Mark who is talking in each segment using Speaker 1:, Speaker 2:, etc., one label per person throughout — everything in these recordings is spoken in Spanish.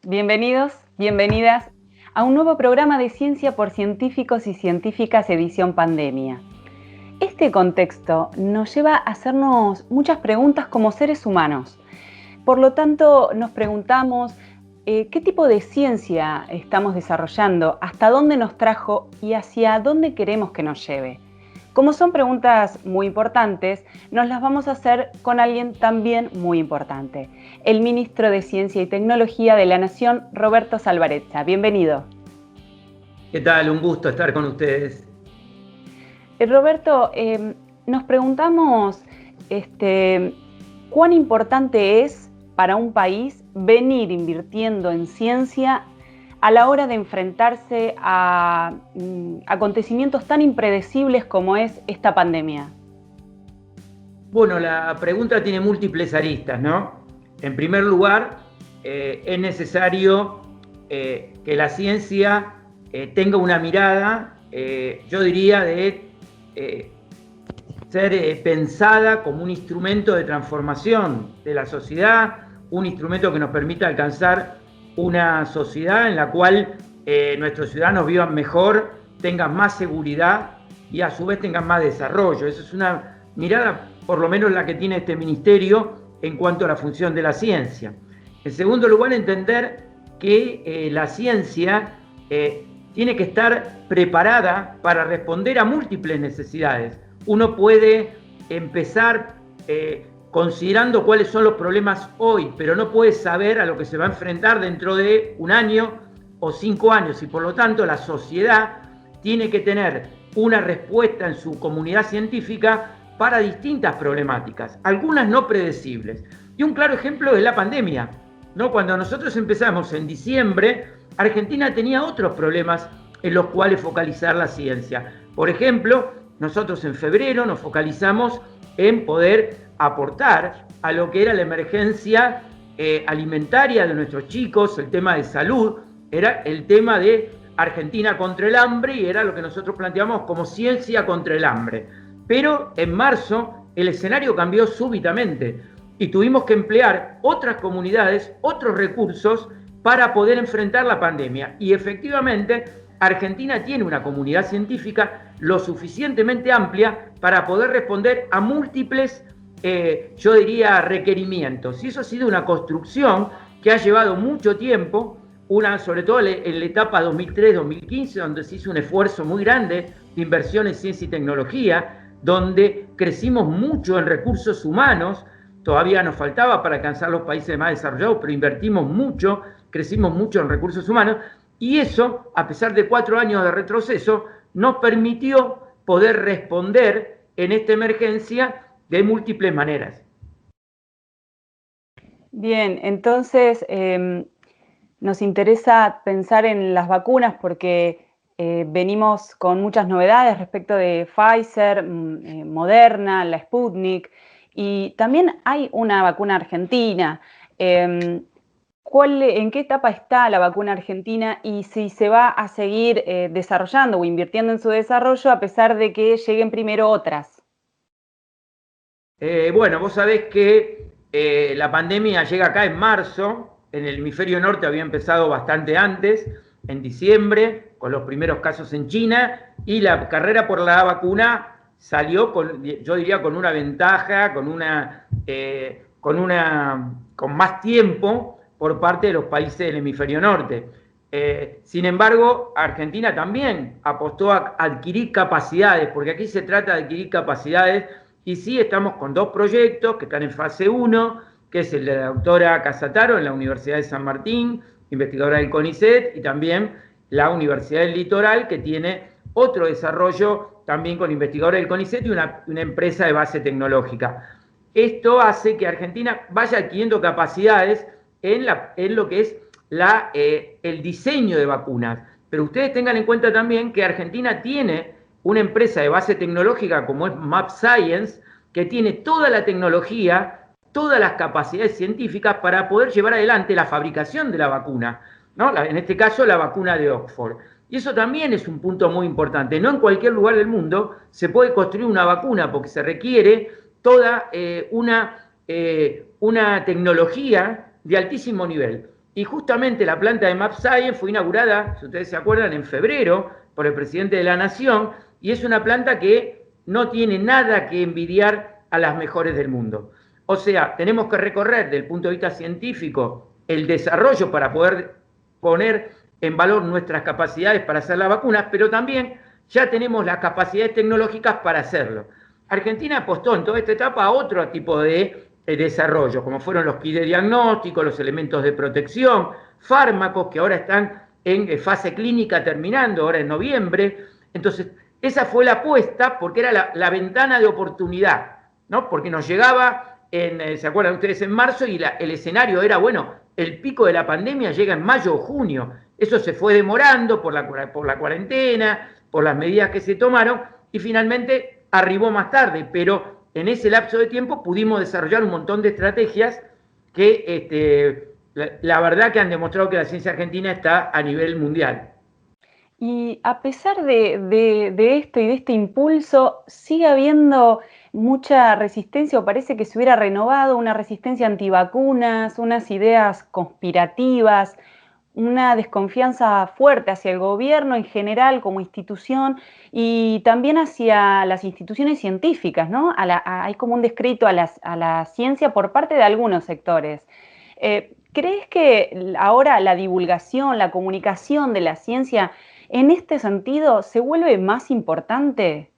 Speaker 1: Bienvenidos, bienvenidas a un nuevo programa de Ciencia por Científicos y Científicas edición Pandemia. Este contexto nos lleva a hacernos muchas preguntas como seres humanos. Por lo tanto, nos preguntamos qué tipo de ciencia estamos desarrollando, hasta dónde nos trajo y hacia dónde queremos que nos lleve. Como son preguntas muy importantes, nos las vamos a hacer con alguien también muy importante, el ministro de Ciencia y Tecnología de la Nación, Roberto Salvarezza. Bienvenido.
Speaker 2: ¿Qué tal? Un gusto estar con ustedes.
Speaker 1: Roberto, nos preguntamos cuán importante es para un país venir invirtiendo en ciencia a la hora de enfrentarse a acontecimientos tan impredecibles como es esta pandemia.
Speaker 2: Bueno, la pregunta tiene múltiples aristas, ¿no? En primer lugar, es necesario que la ciencia tenga una mirada, yo diría, de ser pensada como un instrumento de transformación de la sociedad, un instrumento que nos permita alcanzar una sociedad en la cual nuestros ciudadanos vivan mejor, tengan más seguridad y a su vez tengan más desarrollo. Esa es una mirada, por lo menos la que tiene este ministerio en cuanto a la función de la ciencia. En segundo lugar, entender que la ciencia tiene que estar preparada para responder a múltiples necesidades. Uno puede empezar considerando cuáles son los problemas hoy, pero no puede saber a lo que se va a enfrentar dentro de un año o 5 años, y por lo tanto la sociedad tiene que tener una respuesta en su comunidad científica para distintas problemáticas, algunas no predecibles. Y un claro ejemplo es la pandemia, ¿no? Cuando nosotros empezamos en diciembre, Argentina tenía otros problemas en los cuales focalizar la ciencia. Por ejemplo, nosotros en febrero nos focalizamos en poder aportar a lo que era la emergencia alimentaria de nuestros chicos, el tema de salud, era el tema de Argentina contra el hambre y era lo que nosotros planteamos como ciencia contra el hambre. Pero en marzo el escenario cambió súbitamente y tuvimos que emplear otras comunidades, otros recursos para poder enfrentar la pandemia. Y efectivamente Argentina tiene una comunidad científica lo suficientemente amplia para poder responder a múltiples, yo diría, requerimientos. Y eso ha sido una construcción que ha llevado mucho tiempo, sobre todo en la etapa 2003-2015, donde se hizo un esfuerzo muy grande de inversión en ciencia y tecnología, donde crecimos mucho en recursos humanos. Todavía nos faltaba para alcanzar los países más desarrollados, pero invertimos mucho, crecimos mucho en recursos humanos, y eso, a pesar de 4 años de retroceso, nos permitió poder responder en esta emergencia de múltiples maneras.
Speaker 1: Bien, entonces nos interesa pensar en las vacunas porque venimos con muchas novedades respecto de Pfizer, Moderna, la Sputnik, y también hay una vacuna argentina. ¿En qué etapa está la vacuna argentina y si se va a seguir desarrollando o invirtiendo en su desarrollo a pesar de que lleguen primero otras?
Speaker 2: Bueno, vos sabés que la pandemia llega acá en marzo, en el hemisferio norte había empezado bastante antes, en diciembre, con los primeros casos en China, y la carrera por la vacuna salió, yo diría, con una ventaja, con más tiempo por parte de los países del hemisferio norte. Sin embargo, Argentina también apostó a adquirir capacidades, porque aquí se trata de adquirir capacidades, y sí estamos con 2 proyectos que están en fase 1, que es el de la doctora Casataro en la Universidad de San Martín, investigadora del CONICET, y también la Universidad del Litoral, que tiene otro desarrollo también con investigadores del CONICET y una empresa de base tecnológica. Esto hace que Argentina vaya adquiriendo capacidades en lo que es el diseño de vacunas. Pero ustedes tengan en cuenta también que Argentina tiene una empresa de base tecnológica como es mAbxience, que tiene toda la tecnología, todas las capacidades científicas para poder llevar adelante la fabricación de la vacuna, ¿no? En este caso, la vacuna de Oxford. Y eso también es un punto muy importante. No en cualquier lugar del mundo se puede construir una vacuna porque se requiere toda una tecnología de altísimo nivel. Y justamente la planta de mAbxience fue inaugurada, si ustedes se acuerdan, en febrero por el presidente de la Nación, y es una planta que no tiene nada que envidiar a las mejores del mundo. O sea, tenemos que recorrer desde el punto de vista científico el desarrollo para poder poner en valor nuestras capacidades para hacer las vacunas, pero también ya tenemos las capacidades tecnológicas para hacerlo. Argentina apostó en toda esta etapa a otro tipo de desarrollo, como fueron los kits de diagnóstico, los elementos de protección, fármacos que ahora están en fase clínica terminando, ahora en noviembre. Entonces, esa fue la apuesta porque era la ventana de oportunidad, ¿no? Porque nos llegaba, ¿se acuerdan ustedes? En marzo, y el escenario era, bueno, el pico de la pandemia llega en mayo o junio. Eso se fue demorando por la cuarentena, por las medidas que se tomaron, y finalmente arribó más tarde, pero en ese lapso de tiempo pudimos desarrollar un montón de estrategias que la verdad que han demostrado que la ciencia argentina está a nivel mundial.
Speaker 1: Y a pesar de esto y de este impulso, sigue habiendo mucha resistencia, o parece que se hubiera renovado una resistencia antivacunas, unas ideas conspirativas, una desconfianza fuerte hacia el gobierno en general como institución y también hacia las instituciones científicas, ¿no? Hay como un descrédito a la ciencia por parte de algunos sectores. ¿Crees que ahora la divulgación, la comunicación de la ciencia en este sentido se vuelve más importante?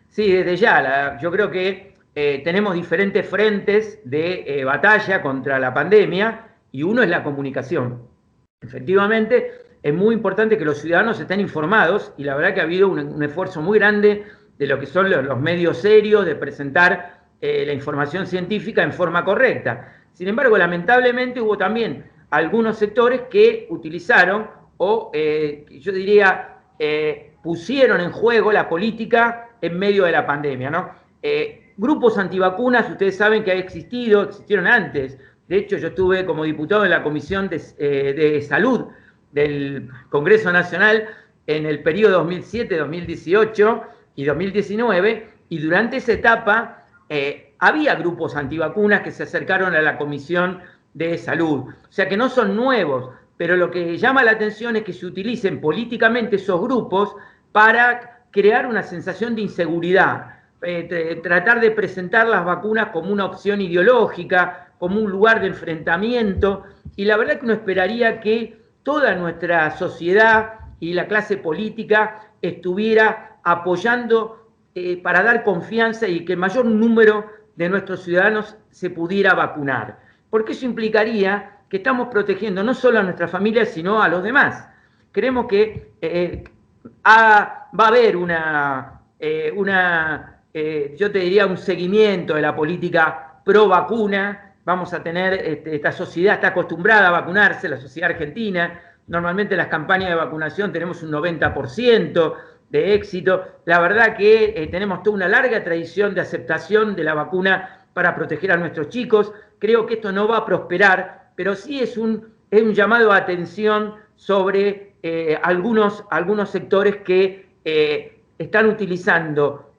Speaker 2: Sí, desde ya. Yo creo que tenemos diferentes frentes de batalla contra la pandemia y uno es la comunicación. Efectivamente, es muy importante que los ciudadanos estén informados y la verdad que ha habido un esfuerzo muy grande de lo que son los medios serios de presentar la información científica en forma correcta. Sin embargo, lamentablemente hubo también algunos sectores que utilizaron o yo diría pusieron en juego la política en medio de la pandemia, ¿no? Grupos antivacunas, ustedes saben que existieron antes. De hecho, yo estuve como diputado en la Comisión de Salud del Congreso Nacional en el periodo 2007, 2018 y 2019, y durante esa etapa había grupos antivacunas que se acercaron a la Comisión de Salud. O sea que no son nuevos, pero lo que llama la atención es que se utilicen políticamente esos grupos para crear una sensación de inseguridad, tratar de presentar las vacunas como una opción ideológica, como un lugar de enfrentamiento, y la verdad que uno esperaría que toda nuestra sociedad y la clase política estuviera apoyando para dar confianza y que el mayor número de nuestros ciudadanos se pudiera vacunar. Porque eso implicaría que estamos protegiendo no solo a nuestras familias, sino a los demás. Creemos que va a haber yo te diría, un seguimiento de la política pro vacuna. Vamos a tener, esta sociedad está acostumbrada a vacunarse, la sociedad argentina. Normalmente en las campañas de vacunación tenemos un 90% de éxito. La verdad que tenemos toda una larga tradición de aceptación de la vacuna para proteger a nuestros chicos. Creo que esto no va a prosperar, pero sí es un llamado a atención sobre algunos sectores que están utilizando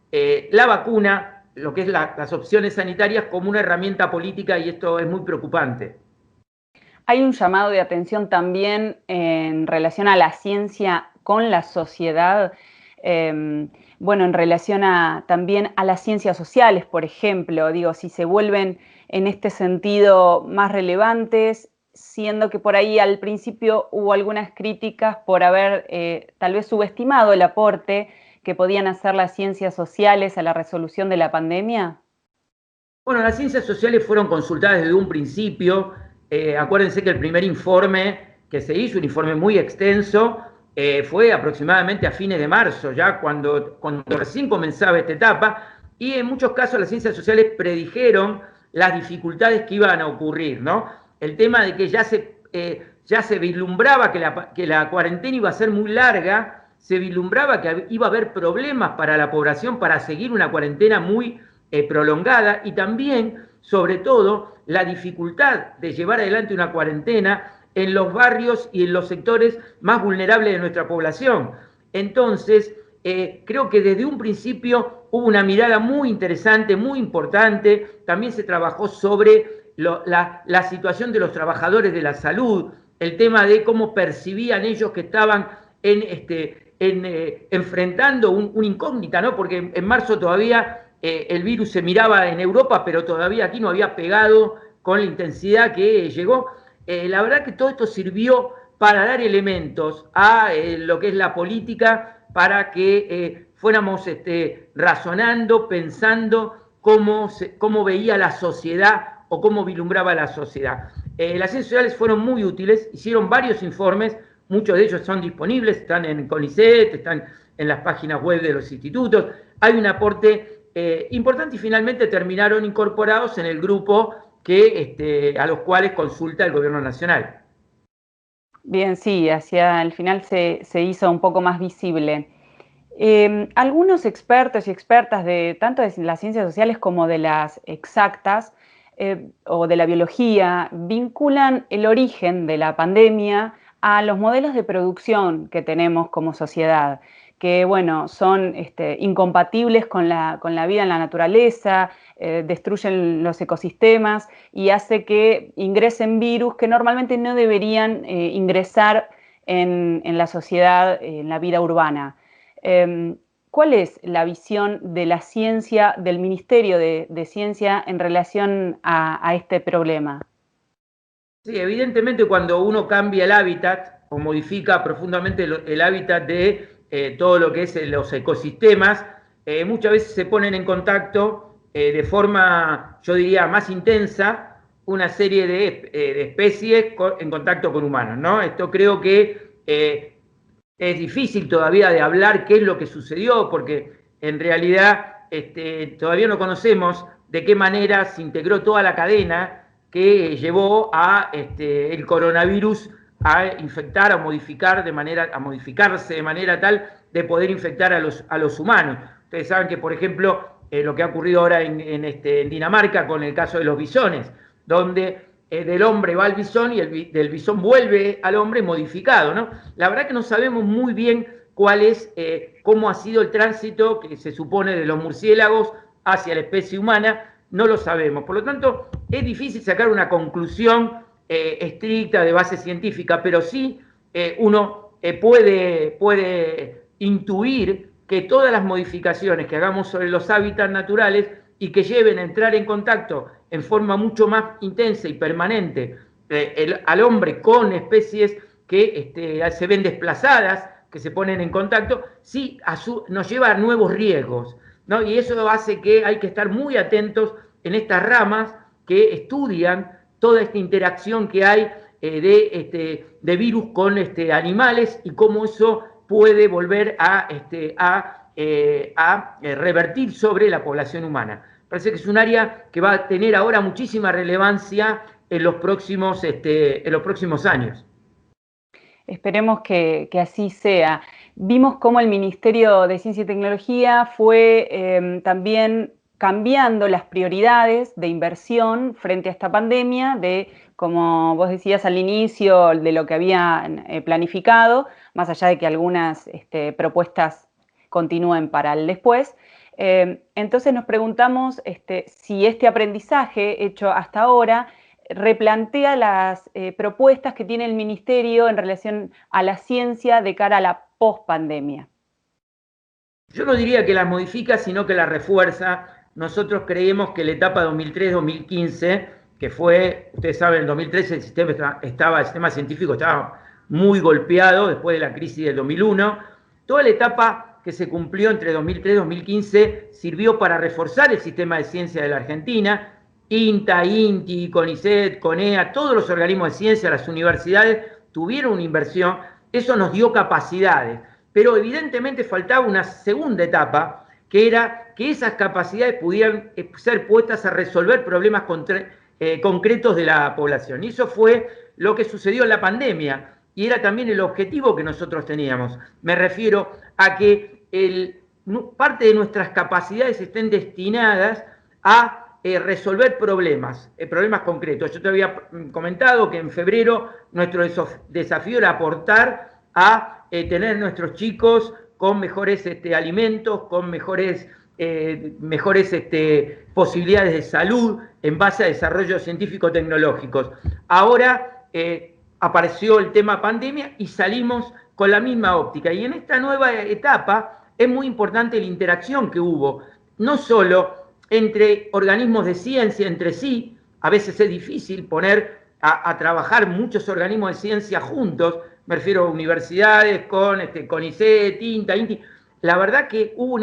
Speaker 2: la vacuna, lo que es las opciones sanitarias, como una herramienta política, y esto es muy preocupante.
Speaker 1: Hay un llamado de atención también en relación a la ciencia con la sociedad, bueno, en relación también a las ciencias sociales, por ejemplo, digo, si se vuelven en este sentido más relevantes, siendo que por ahí al principio hubo algunas críticas por haber tal vez subestimado el aporte que podían hacer las ciencias sociales a la resolución de la pandemia.
Speaker 2: Bueno, las ciencias sociales fueron consultadas desde un principio. Acuérdense que el primer informe que se hizo, un informe muy extenso, fue aproximadamente a fines de marzo, ya cuando recién comenzaba esta etapa, y en muchos casos las ciencias sociales predijeron las dificultades que iban a ocurrir, ¿no? El tema de que ya se vislumbraba que la cuarentena iba a ser muy larga, se vislumbraba que iba a haber problemas para la población para seguir una cuarentena muy prolongada, y también, sobre todo, la dificultad de llevar adelante una cuarentena en los barrios y en los sectores más vulnerables de nuestra población. Entonces, creo que desde un principio hubo una mirada muy interesante, muy importante. También se trabajó sobre la situación de los trabajadores de la salud, el tema de cómo percibían ellos que estaban enfrentando una incógnita, ¿no? Porque en marzo todavía el virus se miraba en Europa, pero todavía aquí no había pegado con la intensidad que llegó. La verdad que todo esto sirvió para dar elementos a lo que es la política, para que fuéramos razonando, pensando cómo veía la sociedad o cómo vislumbraba la sociedad. Las ciencias sociales fueron muy útiles, hicieron varios informes, muchos de ellos son disponibles, están en CONICET, están en las páginas web de los institutos. Hay un aporte importante y finalmente terminaron incorporados en el grupo a los cuales consulta el Gobierno Nacional.
Speaker 1: Bien, sí, hacia el final se hizo un poco más visible. Algunos expertos y expertas tanto de las ciencias sociales como de las exactas o de la biología vinculan el origen de la pandemia a los modelos de producción que tenemos como sociedad, que bueno, son incompatibles con la vida en la naturaleza, destruyen los ecosistemas y hace que ingresen virus que normalmente no deberían ingresar en la sociedad, en la vida urbana. ¿Cuál es la visión de la ciencia, del Ministerio de Ciencia en relación a este problema?
Speaker 2: Sí, evidentemente cuando uno cambia el hábitat o modifica profundamente el hábitat de todo lo que es los ecosistemas, muchas veces se ponen en contacto de forma, yo diría, más intensa una serie de especies en contacto con humanos, ¿no? Esto creo que es difícil todavía de hablar qué es lo que sucedió, porque en realidad todavía no conocemos de qué manera se integró toda la cadena que llevó a el coronavirus a infectar, a modificarse de manera tal de poder infectar a los humanos. Ustedes saben que, por ejemplo, lo que ha ocurrido ahora en Dinamarca con el caso de los bisones, donde del hombre va al bisón y del bisón vuelve al hombre modificado, ¿no? La verdad que no sabemos muy bien cómo ha sido el tránsito que se supone de los murciélagos hacia la especie humana, no lo sabemos. Por lo tanto, es difícil sacar una conclusión estricta de base científica, pero sí uno puede intuir que todas las modificaciones que hagamos sobre los hábitats naturales y que lleven a entrar en contacto en forma mucho más intensa y permanente al hombre con especies que se ven desplazadas, que se ponen en contacto, sí nos lleva a nuevos riesgos, ¿no? Y eso hace que hay que estar muy atentos en estas ramas que estudian toda esta interacción que hay de virus con animales y cómo eso puede volver a revertir sobre la población humana. Parece que es un área que va a tener ahora muchísima relevancia en los próximos años.
Speaker 1: Esperemos que así sea. Vimos cómo el Ministerio de Ciencia y Tecnología fue también cambiando las prioridades de inversión frente a esta pandemia, como vos decías al inicio, de lo que habían planificado, más allá de que algunas propuestas continúen para el después. Entonces nos preguntamos si este aprendizaje hecho hasta ahora replantea las propuestas que tiene el Ministerio en relación a la ciencia de cara a la pospandemia.
Speaker 2: Yo no diría que las modifica, sino que las refuerza. Nosotros creemos que la etapa 2003-2015, que fue, ustedes saben, en 2013 el sistema científico estaba muy golpeado después de la crisis del 2001. Toda la etapa que se cumplió entre 2003 y 2015 sirvió para reforzar el sistema de ciencia de la Argentina. INTA, INTI, CONICET, CONEA, todos los organismos de ciencia, las universidades tuvieron una inversión. Eso nos dio capacidades, pero evidentemente faltaba una segunda etapa, que era que esas capacidades pudieran ser puestas a resolver problemas concretos de la población. Y eso fue lo que sucedió en la pandemia, y era también el objetivo que nosotros teníamos. Me refiero a que parte de nuestras capacidades estén destinadas a resolver problemas concretos. Yo te había comentado que en febrero nuestro desafío era aportar a tener nuestros chicos con mejores alimentos, con mejores mejores posibilidades de salud en base a desarrollos científico-tecnológicos. Ahora apareció el tema pandemia y salimos con la misma óptica. Y en esta nueva etapa es muy importante la interacción que hubo, no solo entre organismos de ciencia entre sí, a veces es difícil poner a trabajar muchos organismos de ciencia juntos, me refiero a universidades con CONICET, INTA, INTI. La verdad que hubo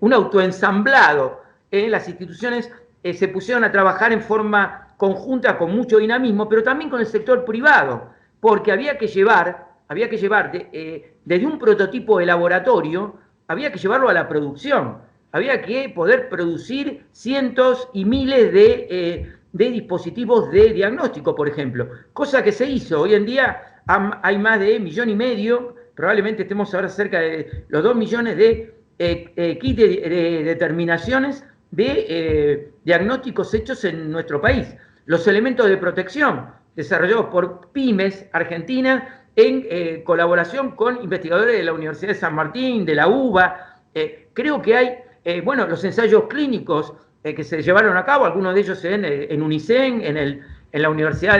Speaker 2: un autoensamblado. Las instituciones se pusieron a trabajar en forma conjunta con mucho dinamismo, pero también con el sector privado, porque había que llevar desde un prototipo de laboratorio, había que llevarlo a la producción, había que poder producir cientos y miles de dispositivos de diagnóstico, por ejemplo, cosa que se hizo. Hoy en día hay más de 1,5 millones, probablemente estemos ahora cerca de los 2 millones de kits de determinaciones de diagnósticos hechos en nuestro país. Los elementos de protección desarrollados por pymes argentinas en colaboración con investigadores de la Universidad de San Martín, de la UBA. Creo que hay, los ensayos clínicos que se llevaron a cabo, algunos de ellos en UNICEN, en la Universidad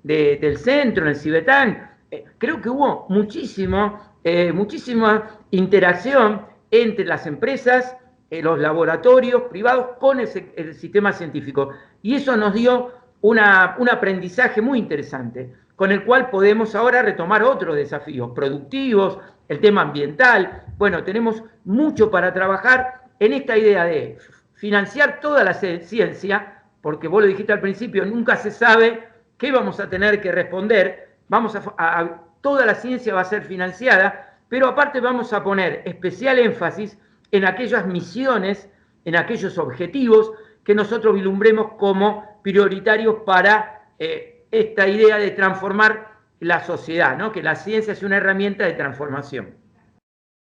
Speaker 2: del Centro, en el CIBETAN. Creo que hubo muchísima interacción entre las empresas, los laboratorios privados con el sistema científico. Y eso nos dio un aprendizaje muy interesante, con el cual podemos ahora retomar otros desafíos productivos, el tema ambiental. Bueno, tenemos mucho para trabajar en esta idea de financiar toda la ciencia, porque vos lo dijiste al principio, nunca se sabe qué vamos a tener que responder. Toda la ciencia va a ser financiada, pero aparte vamos a poner especial énfasis en aquellas misiones, en aquellos objetivos que nosotros vislumbremos como prioritarios para esta idea de transformar la sociedad, ¿no? Que la ciencia es una herramienta de transformación.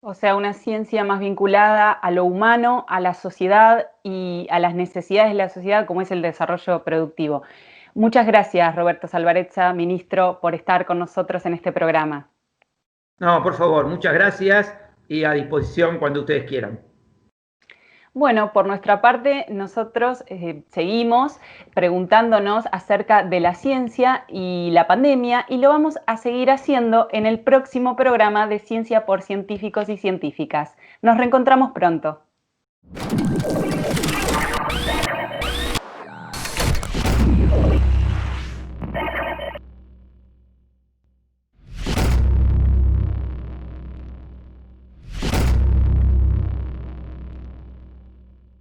Speaker 1: O sea, una ciencia más vinculada a lo humano, a la sociedad y a las necesidades de la sociedad, como es el desarrollo productivo. Muchas gracias, Roberto Salvarezza, ministro, por estar con nosotros en este programa.
Speaker 2: No, por favor, muchas gracias y a disposición cuando ustedes quieran.
Speaker 1: Bueno, por nuestra parte, nosotros seguimos preguntándonos acerca de la ciencia y la pandemia y lo vamos a seguir haciendo en el próximo programa de Ciencia por Científicos y Científicas. Nos reencontramos pronto.